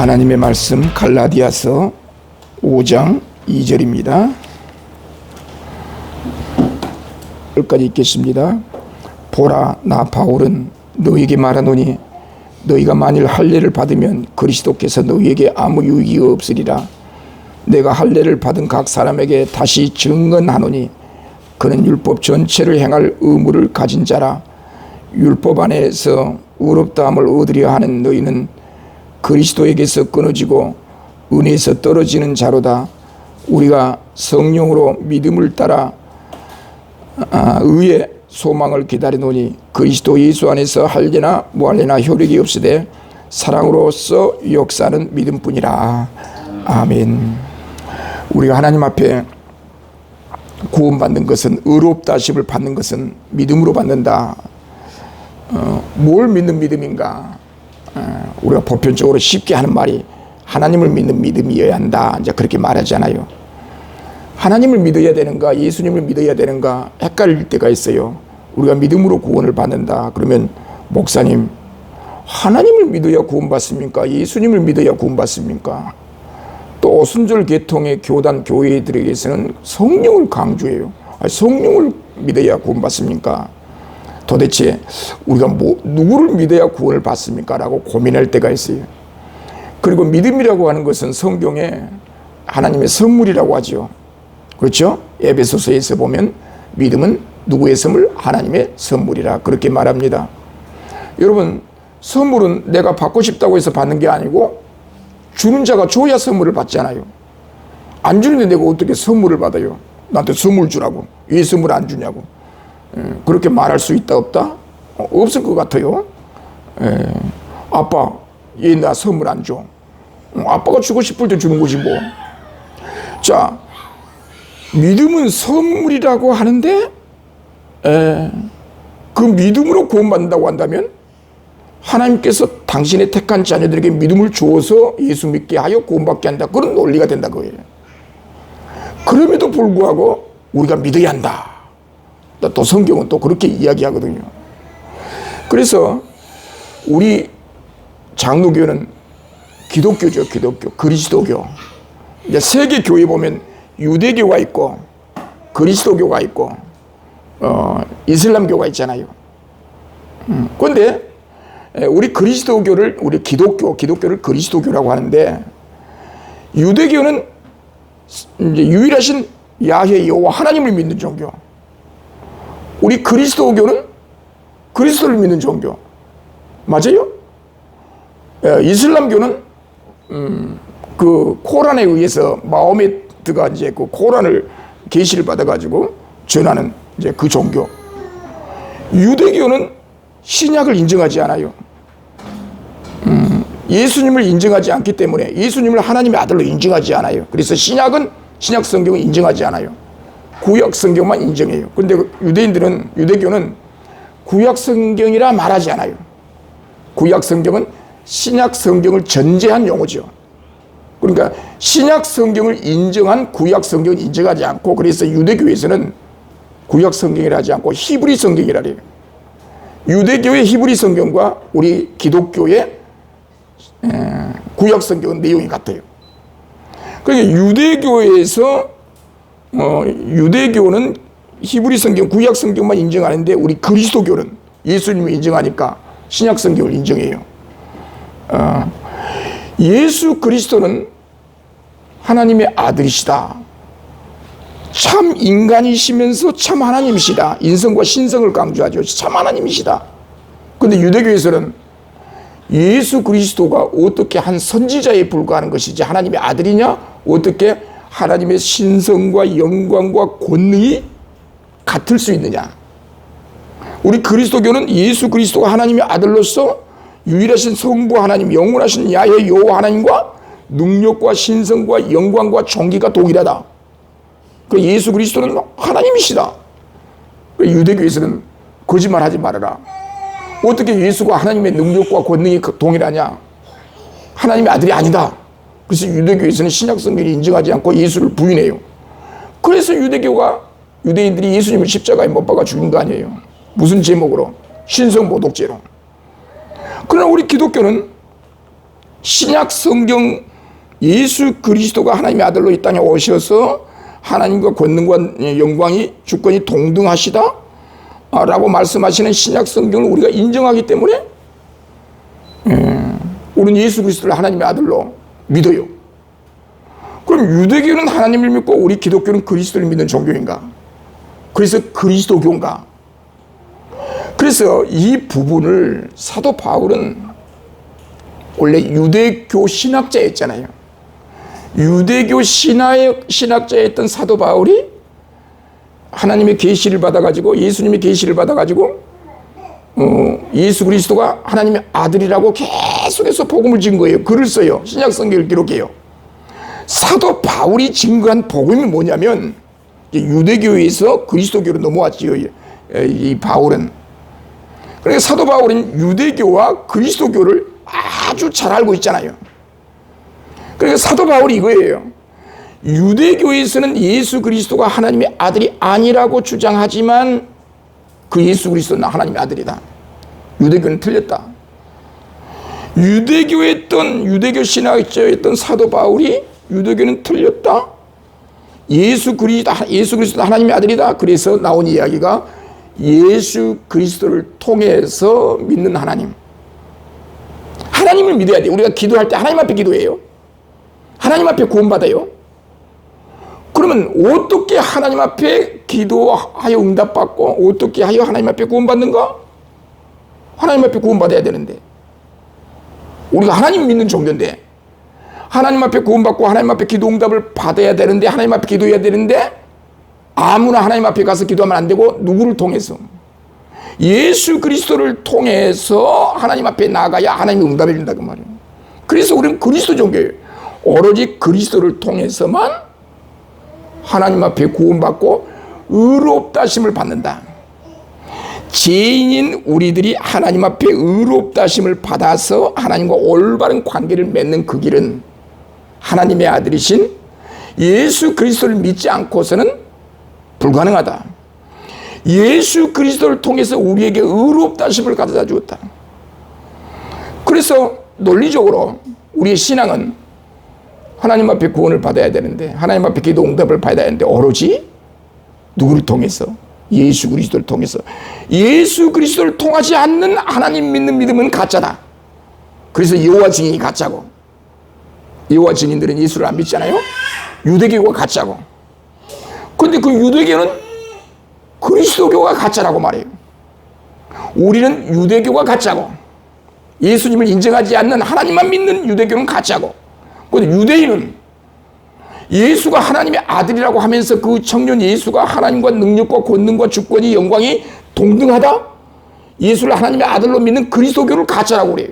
하나님의 말씀 갈라디아서 5장 2절입니다. 여기까지 읽겠습니다. 보라, 나 바울은 너희에게 말하노니 너희가 만일 할례를 받으면 그리스도께서 너희에게 아무 유익이 없으리라. 내가 할례를 받은 각 사람에게 다시 증언하노니 그는 율법 전체를 행할 의무를 가진 자라. 율법 안에서 의롭다함을 얻으려 하는 너희는 그리스도에게서 끊어지고 은혜에서 떨어지는 자로다. 우리가 성령으로 믿음을 따라 의의 소망을 기다리노니 그리스도 예수 안에서 할례나 무할례나 효력이 없으되 사랑으로서 역사는 믿음뿐이라. 아멘. 우리가 하나님 앞에 구원받는 것은, 의롭다 하심을 받는 것은 믿음으로 받는다. 뭘 믿는 믿음인가? 우리가 보편적으로 쉽게 하는 말이 하나님을 믿는 믿음이어야 한다, 이제 그렇게 말하잖아요. 하나님을 믿어야 되는가, 예수님을 믿어야 되는가 헷갈릴 때가 있어요. 우리가 믿음으로 구원을 받는다 그러면, 목사님, 하나님을 믿어야 구원받습니까? 예수님을 믿어야 구원받습니까? 또 순절 계통의 교단 교회들에게서는 성령을 강조해요. 성령을 믿어야 구원받습니까? 도대체 우리가 누구를 믿어야 구원을 받습니까? 라고 고민할 때가 있어요. 그리고 믿음이라고 하는 것은 성경에 하나님의 선물이라고 하죠. 그렇죠? 에베소서에서 보면 믿음은 누구의 선물? 하나님의 선물이라 그렇게 말합니다. 여러분, 선물은 내가 받고 싶다고 해서 받는 게 아니고 주는 자가 줘야 선물을 받잖아요. 안 주는데 내가 어떻게 선물을 받아요? 나한테 선물 주라고. 왜 선물 안 주냐고. 그렇게 말할 수 있다 없다? 없을 것 같아요. 아빠, 얘 나 선물 안 줘. 아빠가 주고 싶을 때 주는 거지 뭐. 자, 믿음은 선물이라고 하는데 그 믿음으로 구원받는다고 한다면 하나님께서 당신의 택한 자녀들에게 믿음을 주어서 예수 믿게 하여 구원받게 한다, 그런 논리가 된다 그거예요. 그럼에도 불구하고 우리가 믿어야 한다. 또 성경은 또 그렇게 이야기하거든요. 그래서 우리 장로교는 기독교죠. 기독교, 그리스도교. 이제 세계 교회 보면 유대교가 있고 그리스도교가 있고 이슬람교가 있잖아요. 그런데 우리 그리스도교를, 우리 기독교를 그리스도교라고 하는데, 유대교는 이제 유일하신 야훼 여호와 하나님을 믿는 종교. 우리 그리스도교는 그리스도를 믿는 종교. 맞아요? 이슬람교는 그 코란에 의해서 마호메트가 이제 그 코란을 계시를 받아가지고 전하는 이제 그 종교. 유대교는 신약을 인정하지 않아요. 예수님을 인정하지 않기 때문에, 예수님을 하나님의 아들로 인정하지 않아요. 그래서 신약 성경은 인정하지 않아요. 구약 성경만 인정해요. 그런데 유대교는 구약 성경이라 말하지 않아요. 구약 성경은 신약 성경을 전제한 용어죠. 그러니까 신약 성경을 인정한 구약 성경은 인정하지 않고, 그래서 유대교에서는 구약 성경이라 하지 않고 히브리 성경이라 해요. 유대교의 히브리 성경과 우리 기독교의 구약 성경은 내용이 같아요. 그러니까 유대교는 히브리 성경, 구약 성경만 인정하는데, 우리 그리스도교는 예수님을 인정하니까 신약 성경을 인정해요. 예수 그리스도는 하나님의 아들이시다. 참 인간이시면서 참 하나님이시다. 인성과 신성을 강조하죠. 참 하나님이시다. 그런데 유대교에서는 예수 그리스도가 어떻게 한 선지자에 불과하는 것이지 하나님의 아들이냐? 어떻게 하나님의 신성과 영광과 권능이 같을 수 있느냐? 우리 그리스도교는 예수 그리스도가 하나님의 아들로서 유일하신 성부 하나님, 영원하신 야훼 여호와 하나님과 능력과 신성과 영광과 존귀가 동일하다. 그 예수 그리스도는 하나님이시다. 유대교에서는 거짓말하지 말아라. 어떻게 예수가 하나님의 능력과 권능이 동일하냐? 하나님의 아들이 아니다. 그래서 유대교에서는 신약 성경을 인정하지 않고 예수를 부인해요. 그래서 유대인들이 예수님을 십자가에 못 박아 죽인 거 아니에요. 무슨 제목으로? 신성모독죄로. 그러나 우리 기독교는 신약 성경 예수 그리스도가 하나님의 아들로 이 땅에 오셔서 하나님과 권능과 영광이 주권이 동등하시다 라고 말씀하시는 신약 성경을 우리가 인정하기 때문에 우리는 예수 그리스도를 하나님의 아들로 믿어요. 그럼 유대교는 하나님을 믿고 우리 기독교는 그리스도를 믿는 종교인가? 그래서 그리스도교인가? 그래서 이 부분을 사도 바울은 원래 유대교 신학자였잖아요. 유대교 신학자였던 사도 바울이 하나님의 계시를 받아가지고 예수님의 계시를 받아가지고 예수 그리스도가 하나님의 아들이라고 계속해서 복음을 증거해요. 글을 써요. 신약 성경을 기록해요. 사도 바울이 증거한 복음이 뭐냐면 유대교에서 그리스도교로 넘어왔지요. 이 바울은. 그러니까 사도 바울은 유대교와 그리스도교를 아주 잘 알고 있잖아요. 그러니까 사도 바울이 이거예요. 유대교에서는 예수 그리스도가 하나님의 아들이 아니라고 주장하지만 그 예수 그리스도는 하나님의 아들이다. 유대교는 틀렸다. 유대교 신학자였던 사도 바울이 유대교는 틀렸다. 예수 그리스도 하나님의 아들이다. 그래서 나온 이야기가 예수 그리스도를 통해서 믿는 하나님. 하나님을 믿어야 돼. 우리가 기도할 때 하나님 앞에 기도해요. 하나님 앞에 구원받아요. 그러면 어떻게 하나님 앞에 기도하여 응답받고 어떻게 하여 하나님 앞에 구원받는가? 하나님 앞에 구원받아야 되는데 우리가 하나님 믿는 종교인데 하나님 앞에 구원받고 하나님 앞에 기도 응답을 받아야 되는데 하나님 앞에 기도해야 되는데 아무나 하나님 앞에 가서 기도하면 안 되고 누구를 통해서? 예수 그리스도를 통해서 하나님 앞에 나가야 하나님이 응답해 준다 그 말이에요. 그래서 우리는 그리스도 종교예요. 오로지 그리스도를 통해서만 하나님 앞에 구원받고 의롭다심을 받는다. 죄인인 우리들이 하나님 앞에 의롭다심을 받아서 하나님과 올바른 관계를 맺는 그 길은 하나님의 아들이신 예수 그리스도를 믿지 않고서는 불가능하다. 예수 그리스도를 통해서 우리에게 의롭다심을 가져다 주었다. 그래서 논리적으로 우리의 신앙은 하나님 앞에 구원을 받아야 되는데 하나님 앞에 기도 응답을 받아야 되는데 오로지 누구를 통해서? 예수 그리스도를 통해서. 예수 그리스도를 통하지 않는 하나님 믿는 믿음은 가짜다. 그래서 여호와 증인이 가짜고 여호와 증인들은 예수를 안 믿잖아요. 유대교가 가짜고. 그런데 그 유대교는 그리스도교가 가짜라고 말해요. 우리는 유대교가 가짜고 예수님을 인정하지 않는 하나님만 믿는 유대교는 가짜고 그런데 유대인은 예수가 하나님의 아들이라고 하면서 그 청년 예수가 하나님과 능력과 권능과 주권이 영광이 동등하다? 예수를 하나님의 아들로 믿는 그리스도교를 가짜라고 그래요.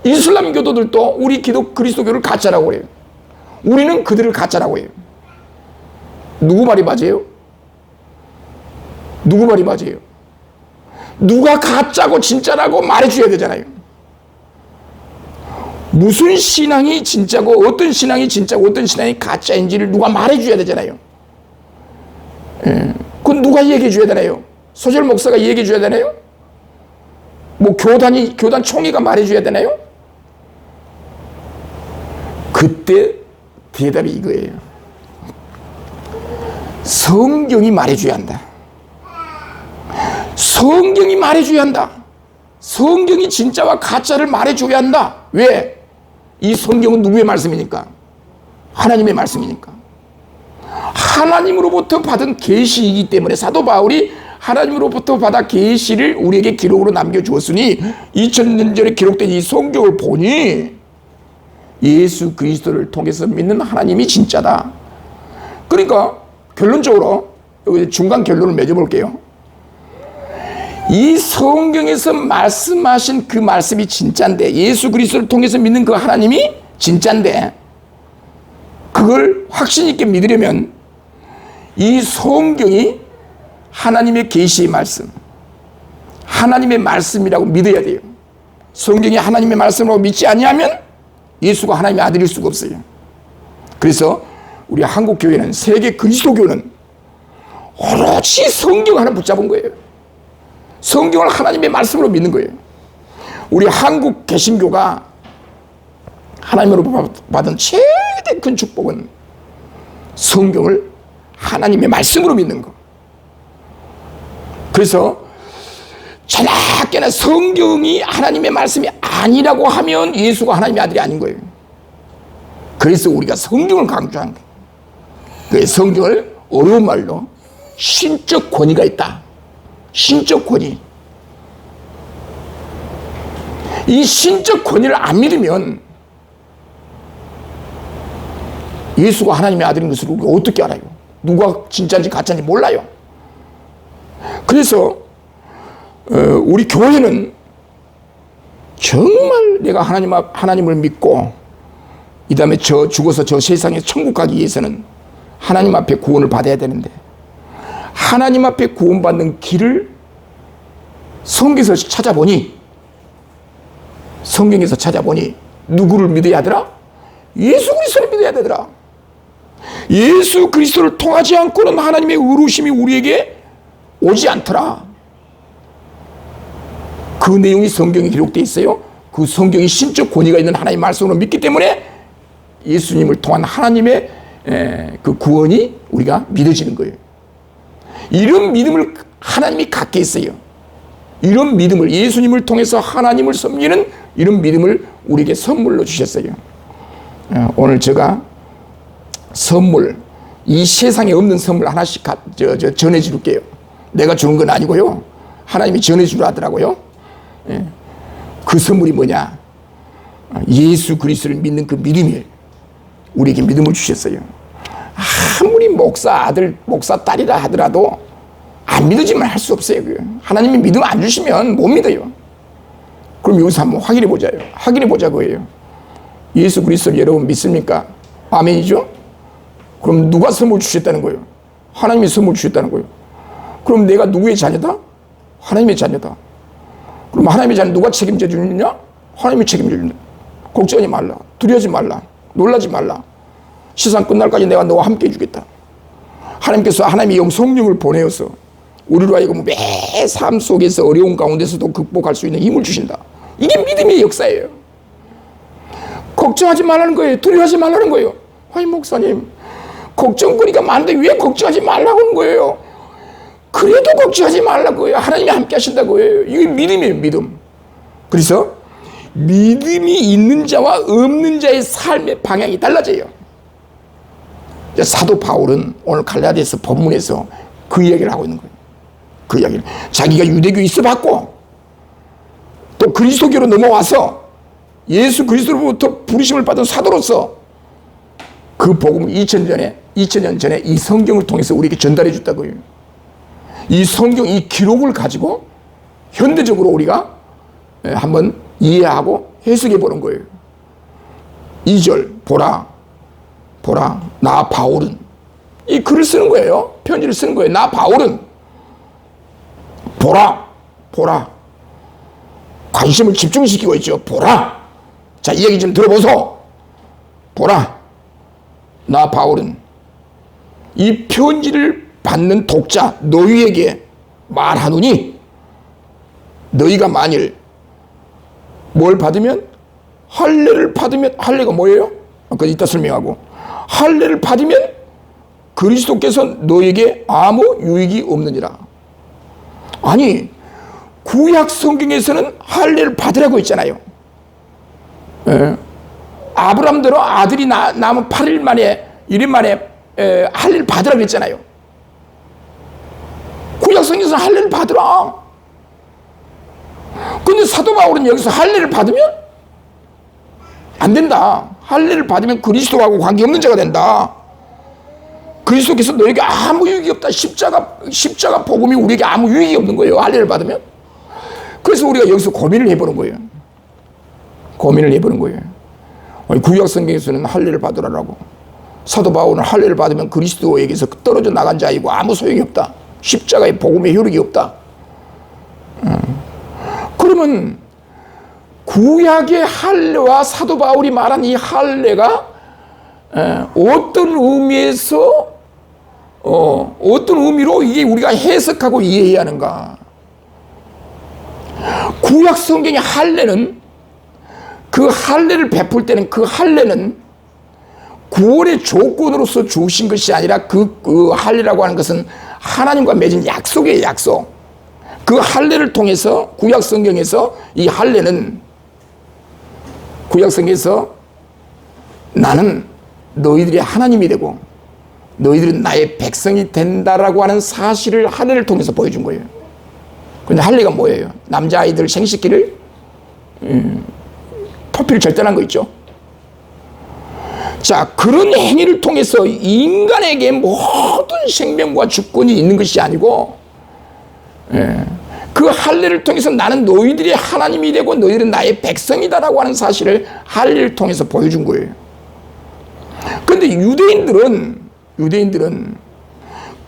이슬람 교도들도 우리 그리스도교를 가짜라고 그래요. 우리는 그들을 가짜라고 해요. 누구 말이 맞아요? 누구 말이 맞아요? 누가 가짜고 진짜라고 말해줘야 되잖아요. 무슨 신앙이 진짜고 어떤 신앙이 진짜고 어떤 신앙이 가짜인지를 누가 말해줘야 되잖아요. 그건 누가 얘기해줘야 되나요? 소절 목사가 얘기해줘야 되나요? 뭐 교단 총회가 말해줘야 되나요? 그때 대답이 이거예요. 성경이 말해줘야 한다. 성경이 말해줘야 한다. 성경이 진짜와 가짜를 말해줘야 한다. 왜? 이 성경은 누구의 말씀이니까? 하나님의 말씀이니까. 하나님으로부터 받은 계시이기 때문에 사도 바울이 하나님으로부터 받아 계시를 우리에게 기록으로 남겨주었으니 2000년 전에 기록된 이 성경을 보니 예수 그리스도를 통해서 믿는 하나님이 진짜다. 그러니까 결론적으로 여기 중간 결론을 맺어볼게요. 이 성경에서 말씀하신 그 말씀이 진짜인데 예수 그리스도를 통해서 믿는 그 하나님이 진짜인데 그걸 확신 있게 믿으려면 이 성경이 하나님의 계시의 말씀, 하나님의 말씀이라고 믿어야 돼요. 성경이 하나님의 말씀이라고 믿지 아니하면 예수가 하나님의 아들일 수가 없어요. 그래서 우리 한국 교회는 세계 그리스도교는 오로지 성경 하나 붙잡은 거예요. 성경을 하나님의 말씀으로 믿는 거예요. 우리 한국 개신교가 하나님으로 받은 최대 큰 축복은 성경을 하나님의 말씀으로 믿는 거. 그래서 자나깨나 성경이 하나님의 말씀이 아니라고 하면 예수가 하나님의 아들이 아닌 거예요. 그래서 우리가 성경을 강조한 거예요. 그 성경을 어려운 말로 신적 권위가 있다. 신적 권위. 이 신적 권위를 안 믿으면 예수가 하나님의 아들인 것을 우리가 어떻게 알아요? 누가 진짜인지 가짜인지 몰라요. 그래서 우리 교회는 정말 내가 하나님을 믿고 이 다음에 죽어서 저 세상에 천국 가기 위해서는 하나님 앞에 구원을 받아야 되는데 하나님 앞에 구원받는 길을 성경에서 찾아보니 누구를 믿어야 하더라? 예수 그리스도를 믿어야 되더라. 예수 그리스도를 통하지 않고는 하나님의 의로우심이 우리에게 오지 않더라. 그 내용이 성경에 기록되어 있어요. 그 성경이 신적 권위가 있는 하나님의 말씀으로 믿기 때문에 예수님을 통한 하나님의 그 구원이 우리가 믿어지는 거예요. 이런 믿음을 하나님이 갖게 했어요. 이런 믿음을 예수님을 통해서 하나님을 섬기는 이런 믿음을 우리에게 선물로 주셨어요. 오늘 제가 선물, 이 세상에 없는 선물 하나씩 전해줄게요. 내가 주는 건 아니고요. 하나님이 전해주라 하더라고요. 그 선물이 뭐냐? 예수 그리스도를 믿는 그 믿음이에요. 우리에게 믿음을 주셨어요. 아무리 목사 아들, 목사 딸이라 하더라도 안 믿어지면 할 수 없어요. 하나님이 믿음 안 주시면 못 믿어요. 그럼 여기서 한번 확인해 보자고요. 예수 그리스도를 여러분 믿습니까? 아멘이죠? 그럼 누가 선물 주셨다는 거예요? 하나님이 선물 주셨다는 거예요. 그럼 내가 누구의 자녀다? 하나님의 자녀다. 그럼 하나님의 자녀 누가 책임져 주느냐? 하나님이 책임져 준다. 걱정하지 말라. 두려워하지 말라. 놀라지 말라. 세상 끝날까지 내가 너와 함께 해주겠다. 하나님께서 하나님의 성령을 보내어서 우리로 하여금 매 삶 속에서 어려운 가운데서도 극복할 수 있는 힘을 주신다. 이게 믿음의 역사예요. 걱정하지 말라는 거예요. 두려워하지 말라는 거예요. 아니 목사님, 걱정거리가 많은데 왜 걱정하지 말라고 하는 거예요? 그래도 걱정하지 말라고 해요. 하나님이 함께 하신다고 해요. 이게 믿음이에요, 믿음. 그래서 믿음이 있는 자와 없는 자의 삶의 방향이 달라져요. 사도 바울은 오늘 갈라디아서 본문에서 그 이야기를 하고 있는 거예요. 그 이야기를. 자기가 유대교에 있어봤고 또 그리스도교로 넘어와서 예수 그리스도로부터 부르심을 받은 사도로서 그 복음을 2000년 전에 이 성경을 통해서 우리에게 전달해 줬다고요. 이 성경, 이 기록을 가지고 현대적으로 우리가 한번 이해하고 해석해 보는 거예요. 2절 보라 나 바울은, 이 글을 쓰는 거예요. 편지를 쓰는 거예요. 나 바울은 보라 관심을 집중시키고 있죠. 보라, 자 이 얘기 좀 들어보소. 보라, 나 바울은 이 편지를 받는 독자 너희에게 말하노니 너희가 만일 뭘 받으면, 할례를 받으면, 할례가 뭐예요? 아까 이따 설명하고, 할례를 받으면 그리스도께서 너에게 아무 유익이 없느니라. 아니 구약 성경에서는 할례를 받으라고 했잖아요. 아브라함대로 아들이 남은 8일 만에 1일 만에 할례를 받으라고 했잖아요. 구약 성경에서는 할례를 받으라. 근데 사도 바울은 여기서 할례를 받으면 안 된다. 할례를 받으면 그리스도하고 관계없는 자가 된다. 그리스도께서 너에게 아무 유익이 없다. 십자가 복음이 우리에게 아무 유익이 없는 거예요. 할례를 받으면. 그래서 우리가 여기서 고민을 해보는 거예요. 아니, 구약 성경에서는 할례를 받으라고. 사도 바울은 할례를 받으면 그리스도에게서 떨어져 나간 자이고 아무 소용이 없다. 십자가의 복음의 효력이 없다. 그러면 구약의 할례와 사도 바울이 말한 이 할례가 어떤 의미에서 어떤 의미로 이게 우리가 해석하고 이해해야 하는가? 구약 성경의 할례는 그 그 할례를 베풀 때는 그 할례는 구원의 조건으로서 주신 것이 아니라 그 할례라고 하는 것은 하나님과 맺은 약속이에요. 약속. 그 할례를 통해서 구약 성경에서 이 할례는 구약 성경에서 나는 너희들이 하나님이 되고 너희들은 나의 백성이 된다라고 하는 사실을 할례를 통해서 보여준 거예요. 그런데 할례가 뭐예요? 남자아이들 생식기를 포피를 절단한 거 있죠. 자, 그런 행위를 통해서 인간에게 모든 생명과 주권이 있는 것이 아니고 그 할례를 통해서 나는 너희들이 하나님이 되고 너희들은 나의 백성이다라고 하는 사실을 할례를 통해서 보여준 거예요. 그런데 유대인들은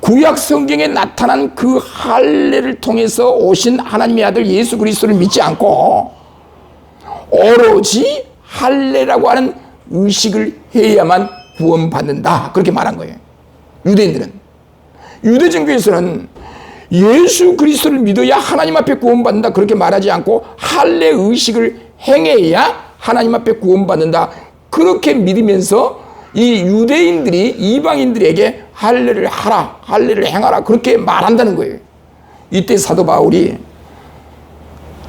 구약 성경에 나타난 그 할례를 통해서 오신 하나님의 아들 예수 그리스도를 믿지 않고 오로지 할례라고 하는 의식을 해야만 구원받는다, 그렇게 말한 거예요. 유대인들은. 유대종교에서는 예수 그리스도를 믿어야 하나님 앞에 구원받는다, 그렇게 말하지 않고 할례 의식을 행해야 하나님 앞에 구원받는다, 그렇게 믿으면서 이 유대인들이 이방인들에게 할례를 하라, 할례를 행하라, 그렇게 말한다는 거예요. 이때 사도 바울이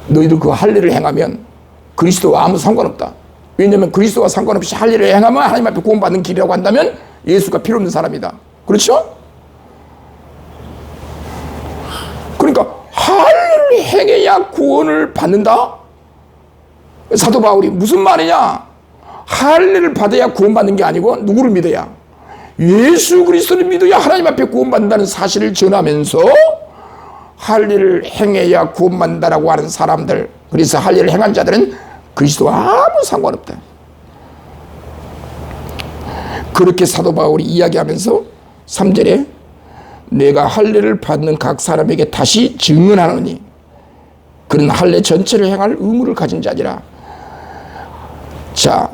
너희들 그 할례를 행하면 그리스도와 아무 상관없다. 왜냐하면 그리스도와 상관없이 할례를 행하면 하나님 앞에 구원받는 길이라고 한다면 예수가 필요 없는 사람이다. 그렇죠? 그러니까 할례를 행해야 구원을 받는다? 사도 바울이 무슨 말이냐? 할례를 받아야 구원받는 게 아니고 누구를 믿어야? 예수 그리스도를 믿어야 하나님 앞에 구원받는다는 사실을 전하면서 할례를 행해야 구원받는다라고 하는 사람들, 그래서 할례를 행한 자들은 그리스도와 아무 상관없다. 그렇게 사도 바울이 이야기하면서 3절에 내가 할례를 받는 각 사람에게 다시 증언하노니 그는 할례 전체를 행할 의무를 가진 자니라. 자,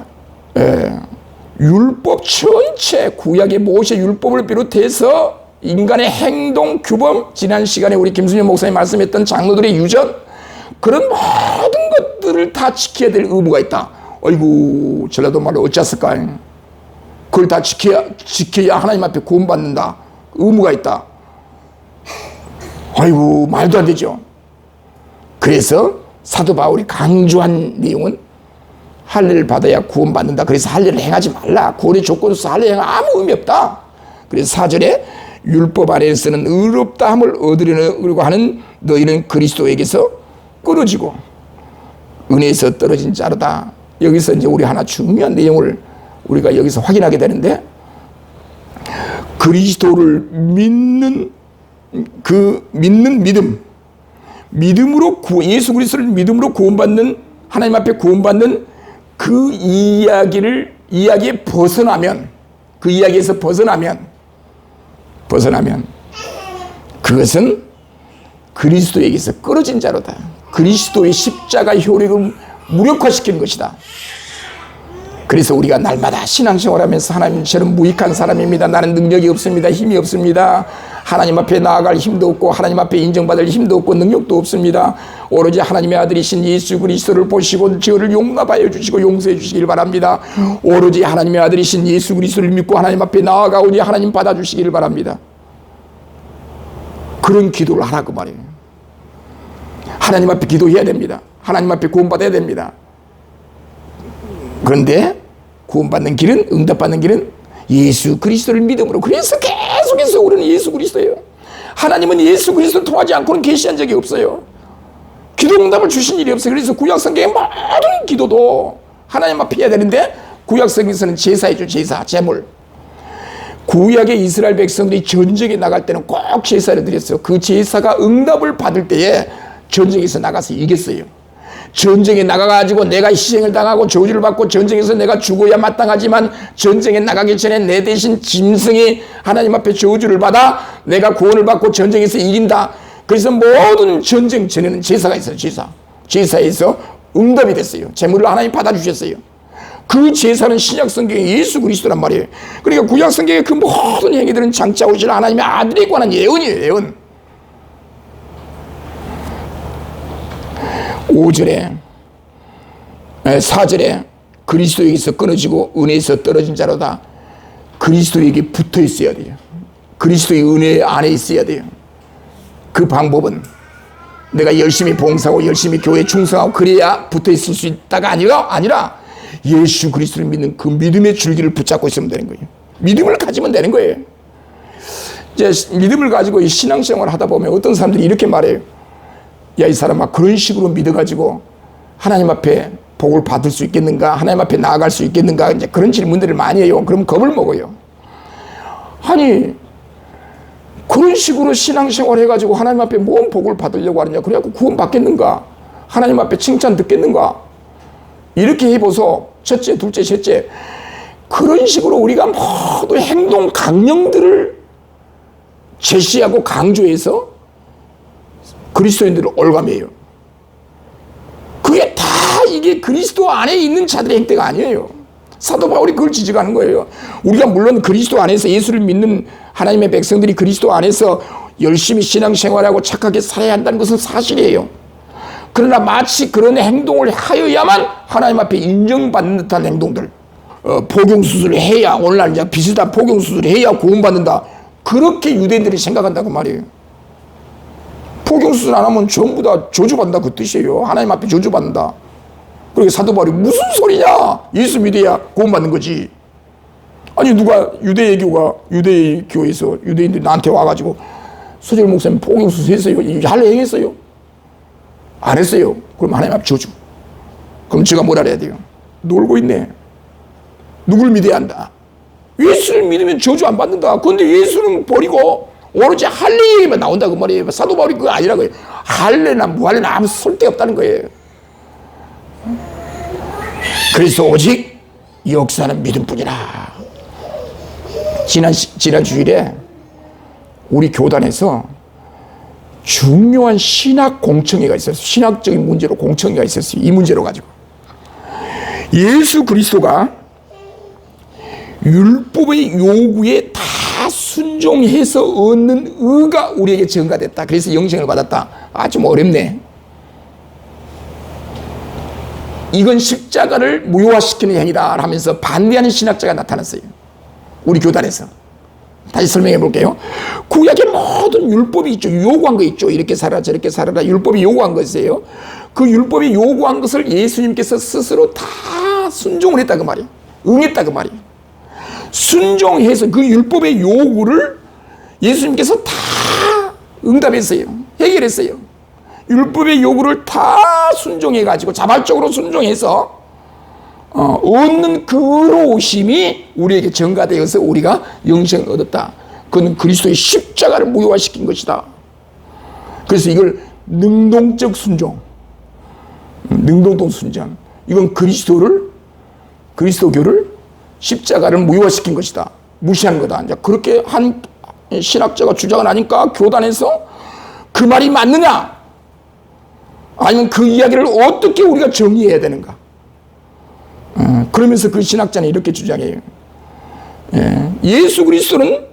율법 전체, 구약의 모세 율법을 비롯해서 인간의 행동 규범, 지난 시간에 우리 김순현 목사님 말씀했던 장로들의 유전, 그런 모든 것들을 다 지켜야 될 의무가 있다. 어이구, 전라도 말로 어쩌었을까? 그걸 다 지켜야 하나님 앞에 구원받는다. 의무가 있다. 아이고, 말도 안 되죠. 그래서 사도 바울이 강조한 내용은 할례를 받아야 구원받는다. 그래서 할례를 행하지 말라. 구원의 조건으로서 할례 행하 아무 의미 없다. 그래서 4절에 율법 아래에서는 의롭다함을 얻으려고 하는 너희는 그리스도에게서 끊어지고 은혜에서 떨어진 자로다. 여기서 이제 우리 하나 중요한 내용을 우리가 여기서 확인하게 되는데, 그리스도를 믿는 믿음으로 예수 그리스도를 믿음으로 구원받는, 하나님 앞에 구원받는 그 이야기에 벗어나면, 그 이야기에서 벗어나면 그것은 그리스도에게서 끊어진 자로다. 그리스도의 십자가 효력을 무력화시키는 것이다. 그래서 우리가 날마다 신앙생활하면서 하나님, 저는 무익한 사람입니다. 나는 능력이 없습니다. 힘이 없습니다. 하나님 앞에 나아갈 힘도 없고 하나님 앞에 인정받을 힘도 없고 능력도 없습니다. 오로지 하나님의 아들이신 예수 그리스도를 보시고 저를 용납하여 주시고 용서해 주시길 바랍니다. 오로지 하나님의 아들이신 예수 그리스도를 믿고 하나님 앞에 나아가오니 하나님 받아주시길 바랍니다. 그런 기도를 하라고 말이에요. 하나님 앞에 기도해야 됩니다. 하나님 앞에 구원받아야 됩니다. 그런데 구원받는 길은, 응답받는 길은 예수 그리스도를 믿음으로. 그래서 계속해서 우리는 예수 그리스도예요. 하나님은 예수 그리스도를 통하지 않고는 계시한 적이 없어요. 기도 응답을 주신 일이 없어요. 그래서 구약 성경의 모든 기도도 하나님 앞에 해야 되는데, 구약 성경에서는 제사이죠. 제사, 제물. 구약의 이스라엘 백성들이 전쟁에 나갈 때는 꼭 제사를 드렸어요. 그 제사가 응답을 받을 때에 전쟁에서 나가서 이겼어요. 전쟁에 나가가지고 내가 희생을 당하고 저주를 받고 전쟁에서 내가 죽어야 마땅하지만 전쟁에 나가기 전에 내 대신 짐승이 하나님 앞에 저주를 받아 내가 구원을 받고 전쟁에서 이긴다. 그래서 모든 전쟁 전에는 제사가 있어요. 제사에서 응답이 됐어요. 제물을 하나님 받아주셨어요. 그 제사는 신약 성경의 예수 그리스도란 말이에요. 그러니까 구약 성경의 그 모든 행위들은 장차 오실 하나님의 아들에 관한 예언이에요. 예언. 5절에 4절에 그리스도에게서 끊어지고 은혜에서 떨어진 자로다. 그리스도에게 붙어 있어야 돼요. 그리스도의 은혜 안에 있어야 돼요. 그 방법은 내가 열심히 봉사하고 열심히 교회에 충성하고 그래야 붙어 있을 수 있다가 아니라 예수 그리스도를 믿는 그 믿음의 줄기를 붙잡고 있으면 되는 거예요. 믿음을 가지면 되는 거예요. 이제 믿음을 가지고 신앙생활을 하다 보면 어떤 사람들이 이렇게 말해요. 야, 이 사람아, 그런 식으로 믿어가지고 하나님 앞에 복을 받을 수 있겠는가? 하나님 앞에 나아갈 수 있겠는가? 이제 그런 질문들을 많이 해요. 그럼 겁을 먹어요. 아니, 그런 식으로 신앙생활 해가지고 하나님 앞에 뭔 복을 받으려고 하느냐? 그래갖고 구원 받겠는가? 하나님 앞에 칭찬 듣겠는가? 이렇게 해보소. 첫째, 둘째, 셋째. 그런 식으로 우리가 모두 행동 강령들을 제시하고 강조해서 그리스도인들을 올가매요. 그게 다 이게 그리스도 안에 있는 자들의 행태가 아니에요. 사도 바울이 그걸 지적하는 거예요. 우리가 물론 그리스도 안에서 예수를 믿는 하나님의 백성들이 그리스도 안에서 열심히 신앙생활하고 착하게 살아야 한다는 것은 사실이에요. 그러나 마치 그런 행동을 하여야만 하나님 앞에 인정받는 듯한 행동들, 포경수술을 해야, 오늘날 이제 비슷한 포경수술을 해야 구원받는다, 그렇게 유대인들이 생각한다고 말이에요. 포경수술 안 하면 전부 다 저주받는다, 그 뜻이에요. 하나님 앞에 저주받는다. 그러니까 사도 바울이 무슨 소리냐, 예수 믿어야 구원받는 거지. 아니, 누가 유대의 교회에서 유대인들이 나한테 와가지고 소절 목사님 포경수술 했어요? 할래 행했어요? 안 했어요. 그럼 하나님 앞에 저주. 그럼 제가 뭐라 해야 돼요? 놀고 있네. 누굴 믿어야 한다? 예수를 믿으면 저주 안 받는다. 그런데 예수는 버리고 오로지 할례 얘기만 나온다고 말이에요. 사도 바울이 그거 아니라고요. 할례나 무할례나 아무 쓸데없다는 거예요. 그래서 오직 역사는 믿음뿐이라. 지난 주일에 우리 교단에서 중요한 신학 공청회가 있었어요. 신학적인 문제로 공청회가 있었어요. 이 문제로 가지고. 예수 그리스도가 율법의 요구에 다 순종해서 얻는 의가 우리에게 증가됐다. 그래서 영생을 받았다. 아, 좀 어렵네. 이건 십자가를 무효화시키는 행위다 하면서 반대하는 신학자가 나타났어요. 우리 교단에서. 다시 설명해 볼게요. 구약의 모든 율법이 있죠. 요구한 거 있죠. 이렇게 살아라 저렇게 살아라. 율법이 요구한 것이에요. 그 율법이 요구한 것을 예수님께서 스스로 다 순종을 했다 그 말이에요. 응했다 그 말이에요. 순종해서 그 율법의 요구를 예수님께서 다 응답했어요. 해결했어요. 율법의 요구를 다 순종해 가지고 자발적으로 순종해서 얻는 그 의로우심이 우리에게 증가되어서 우리가 영생을 얻었다. 그건 그리스도의 십자가를 무효화시킨 것이다. 그래서 이걸 능동적 순종, 능동적 순종. 이건 그리스도교를 십자가를 무효화시킨 것이다. 무시한 거다. 이제 그렇게 한 신학자가 주장을 하니까 교단에서 그 말이 맞느냐? 아니면 그 이야기를 어떻게 우리가 정리해야 되는가? 그러면서 그 신학자는 이렇게 주장해요. 예수 그리스도는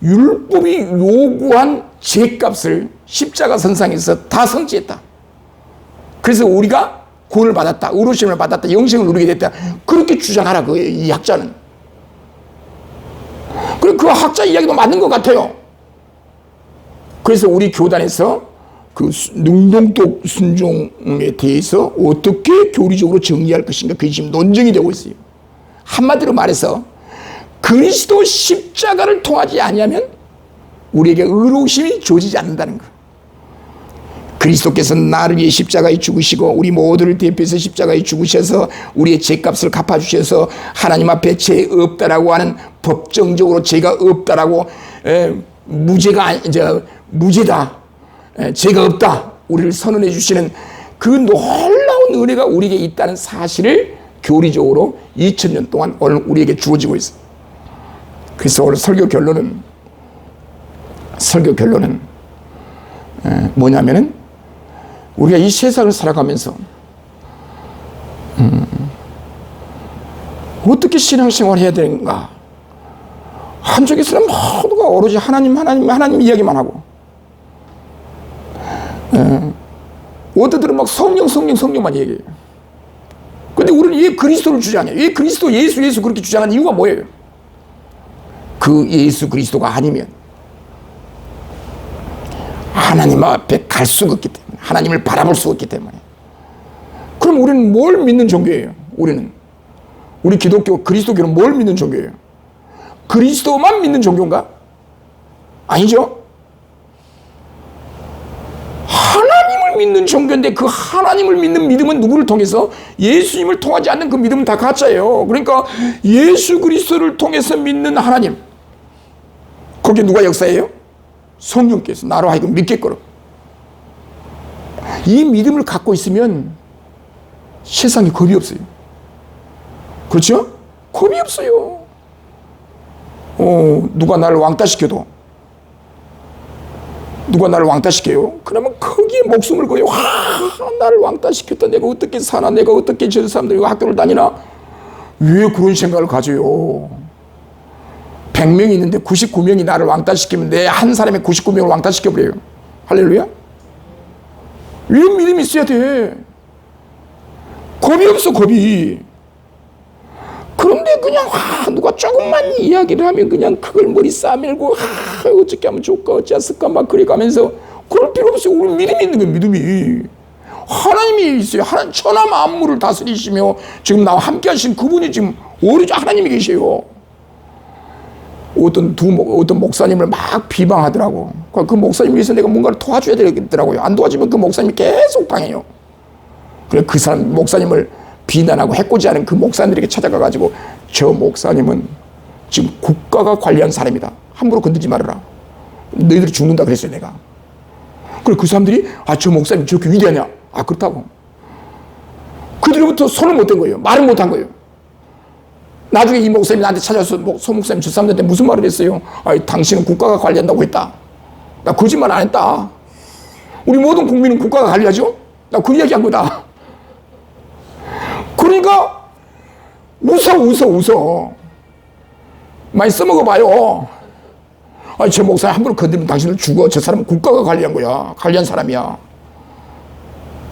율법이 요구한 죄값을 십자가 선상에서 다 성취했다. 그래서 우리가 구원을 받았다, 의로우심을 받았다, 영생을 누리게 됐다. 그렇게 주장하라, 이 학자는. 그리고 그 학자 이야기도 맞는 것 같아요. 그래서 우리 교단에서 그 능동적 순종에 대해서 어떻게 교리적으로 정리할 것인가, 그게 지금 논쟁이 되고 있어요. 한마디로 말해서 그리스도 십자가를 통하지 아니하면 우리에게 의로우심이 주어지지 않는다는 거. 그리스도께서 나를 위해 십자가에 죽으시고 우리 모두를 대표해서 십자가에 죽으셔서 우리의 죄값을 갚아주셔서 하나님 앞에 죄 없다라고 하는, 법정적으로 죄가 없다라고, 무죄다, 죄가 없다, 우리를 선언해 주시는 그 놀라운 은혜가 우리에게 있다는 사실을 교리적으로 2000년 동안 오늘 우리에게 주어지고 있어요. 그래서 오늘 설교 결론은 뭐냐면은 우리가 이 세상을 살아가면서 어떻게 신앙생활 해야 되는가? 한쪽에서는 모두가 오로지 하나님 이야기만 하고, 어디들은 막 성령만 얘기해요. 근데 우리는 왜 그리스도를 주장해요? 왜 그리스도 예수 그렇게 주장하는 이유가 뭐예요? 그 예수 그리스도가 아니면 하나님 앞에 갈 수가 없기 때문에, 하나님을 바라볼 수가 없기 때문에. 그럼 우리는 뭘 믿는 종교예요? 우리 기독교, 그리스도교는 뭘 믿는 종교예요? 그리스도만 믿는 종교인가? 아니죠. 하나님을 믿는 종교인데 그 하나님을 믿는 믿음은 누구를 통해서? 예수님을 통하지 않는 그 믿음은 다 가짜예요. 그러니까 예수 그리스도를 통해서 믿는 하나님, 거기에 누가 역사해요? 성령께서 나로 하여금 믿게끔. 이 믿음을 갖고 있으면 세상에 겁이 없어요. 그렇죠? 겁이 없어요. 누가 나를 왕따시켜도, 누가 나를 왕따시켜요? 그러면 거기에 목숨을 걸어요. 나를 왕따시켰다. 내가 어떻게 사나? 내가 어떻게 저 사람들이 학교를 다니나? 왜 그런 생각을 가져요? 100명이 있는데 99명이 나를 왕따시키면 내 한 사람이 99명을 왕따시켜버려요. 할렐루야? 이런 믿음이 있어야 돼. 겁이 없어, 겁이. 그런데 그냥 누가 조금만 이야기를 하면 그냥 그걸 머리 싸매고 어떻게 하면 좋을까 어찌했을까 막 그래가면서, 그럴 필요 없어요. 우리 믿음이 있는 거예요. 믿음이. 하나님이 있어요. 하나님 천하 만물을 다스리시며 지금 나와 함께 하신 그분이 지금 오로지 하나님이 계세요. 어떤 목사님을 막 비방하더라고. 그 목사님 위해서 내가 뭔가를 도와줘야 되겠더라고요. 안 도와주면 그 목사님이 계속 당해요. 그래 그 사람 목사님을 비난하고 해코지하는 그 목사님들에게 찾아가가지고, 저 목사님은 지금 국가가 관리한 사람이다. 함부로 건들지 말아라. 너희들이 죽는다 그랬어요, 내가. 그래 그 사람들이 저 목사님 저렇게 위대하냐? 그렇다고. 그들로부터 손을 못 댄 거예요. 말을 못 한 거예요. 나중에 이 목사님이 나한테 찾아와서 소 목사님 저 사람들한테 무슨 말을 했어요? 당신은 국가가 관리한다고 했다. 나 거짓말 안 했다. 우리 모든 국민은 국가가 관리하죠? 나 그 이야기 한 거다. 그러니까 웃어. 많이 써먹어봐요. 저 목사님 함부로 건드리면 당신은 죽어. 저 사람은 국가가 관리한 거야. 관리한 사람이야.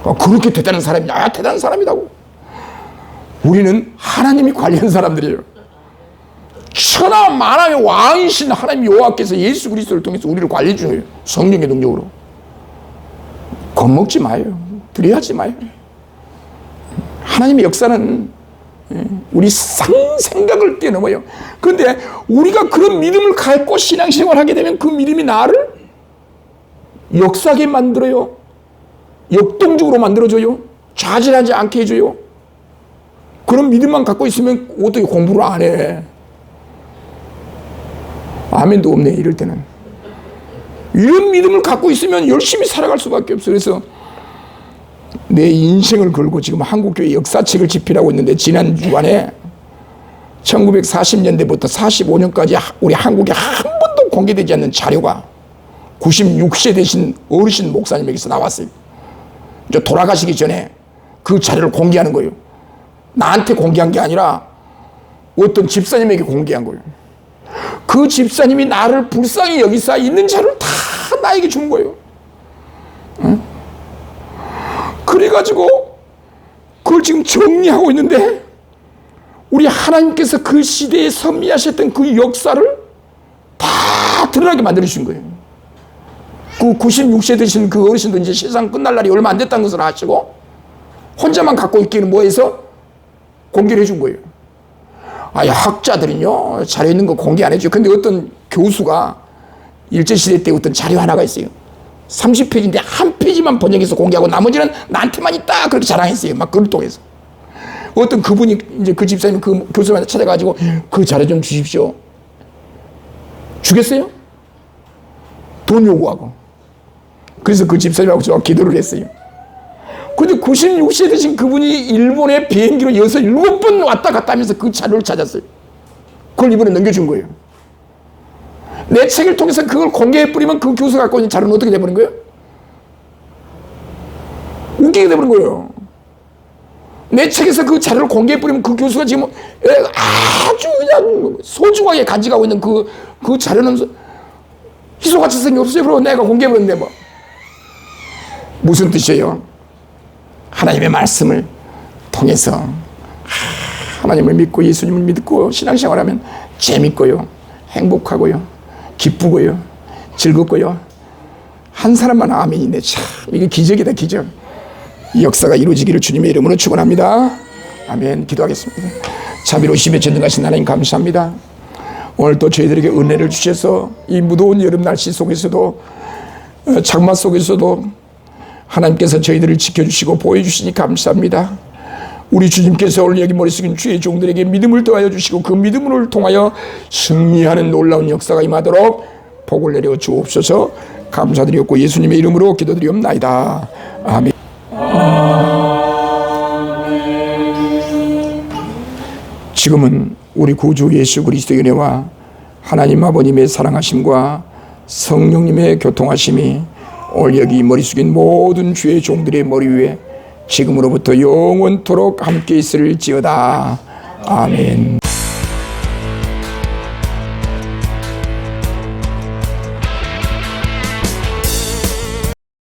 그렇게 대단한 사람이냐? 대단한 사람이라고. 우리는 하나님이 관리한 사람들이에요. 천하 만하의 왕이신 하나님 여호와께서 예수 그리스도를 통해서 우리를 관리 중이에요. 성령의 능력으로. 겁먹지 마요. 두려워하지 마요. 하나님의 역사는 우리 생각을 뛰어넘어요. 그런데 우리가 그런 믿음을 갖고 신앙생활을 하게 되면 그 믿음이 나를 역사하게 만들어요. 역동적으로 만들어줘요. 좌절하지 않게 해줘요. 그런 믿음만 갖고 있으면 어떻게 공부를 안 해? 아멘도 없네, 이럴 때는. 이런 믿음을 갖고 있으면 열심히 살아갈 수밖에 없어요. 그래서 내 인생을 걸고 지금 한국교회 역사책을 집필하고 있는데, 지난 주간에 1940년대부터 45년까지 우리 한국에 한 번도 공개되지 않는 자료가 96세 되신 어르신 목사님에게서 나왔어요. 이제 돌아가시기 전에 그 자료를 공개하는 거예요. 나한테 공개한 게 아니라 어떤 집사님에게 공개한 거예요. 그 집사님이 나를 불쌍히 여기서 있는 자료를 다 나에게 준 거예요. 응? 그래가지고 그걸 지금 정리하고 있는데, 우리 하나님께서 그 시대에 섭리하셨던 그 역사를 다 드러나게 만들어주신 거예요. 그 96세 되신 그 어르신도 이제 세상 끝날 날이 얼마 안 됐다는 것을 아시고 혼자만 갖고 있기는 뭐해서 공개를 해준 거예요. 학자들은요, 자료 있는 거 공개 안 해줘요. 근데 어떤 교수가 일제시대 때 어떤 자료 하나가 있어요. 30페이지인데 한 페이지만 번역해서 공개하고 나머지는 나한테만 있다. 그렇게 자랑했어요. 막 그걸 통해서. 어떤 그분이 이제 그 집사님 그 교수한테 찾아가지고 그 자료 좀 주십시오. 주겠어요? 돈 요구하고. 그래서 그 집사님하고 저와 기도를 했어요. 근데 96세 되신 그분이 일본에 비행기로 6, 7번 왔다 갔다 하면서 그 자료를 찾았어요. 그걸 이번에 넘겨준 거예요. 내 책을 통해서 그걸 공개해버리면 그 교수가 갖고 있는 자료는 어떻게 돼버린 거예요? 웃기게 돼버린 거예요. 내 책에서 그 자료를 공개해버리면 그 교수가 지금 아주 그냥 소중하게 간직하고 있는 그 자료는 희소가치성이 없어요. 그리고 내가 공개해버렸는데 뭐. 무슨 뜻이에요? 하나님의 말씀을 통해서 하나님을 믿고 예수님을 믿고 신앙생활하면 재밌고요, 행복하고요, 기쁘고요, 즐겁고요. 한 사람만 아멘이네. 참 이게 기적이다, 기적. 이 역사가 이루어지기를 주님의 이름으로 축원합니다. 아멘. 기도하겠습니다. 자비로우시며 전능하신 하나님 감사합니다. 오늘 또 저희들에게 은혜를 주셔서 이 무더운 여름 날씨 속에서도 장마 속에서도 하나님께서 저희들을 지켜주시고 보여주시니 감사합니다. 우리 주님께서 오늘 여기 머리 숙인 주의 종들에게 믿음을 더하여 주시고 그 믿음을 통하여 승리하는 놀라운 역사가 임하도록 복을 내려 주옵소서. 감사드리옵고 예수님의 이름으로 기도드리옵나이다. 아멘. 지금은 우리 구주 예수 그리스도의 은혜와 하나님 아버님의 사랑하심과 성령님의 교통하심이 오늘 여기 머리 숙인 모든 주의 종들의 머리 위에 지금으로부터 영원토록 함께 있을지어다. 아멘.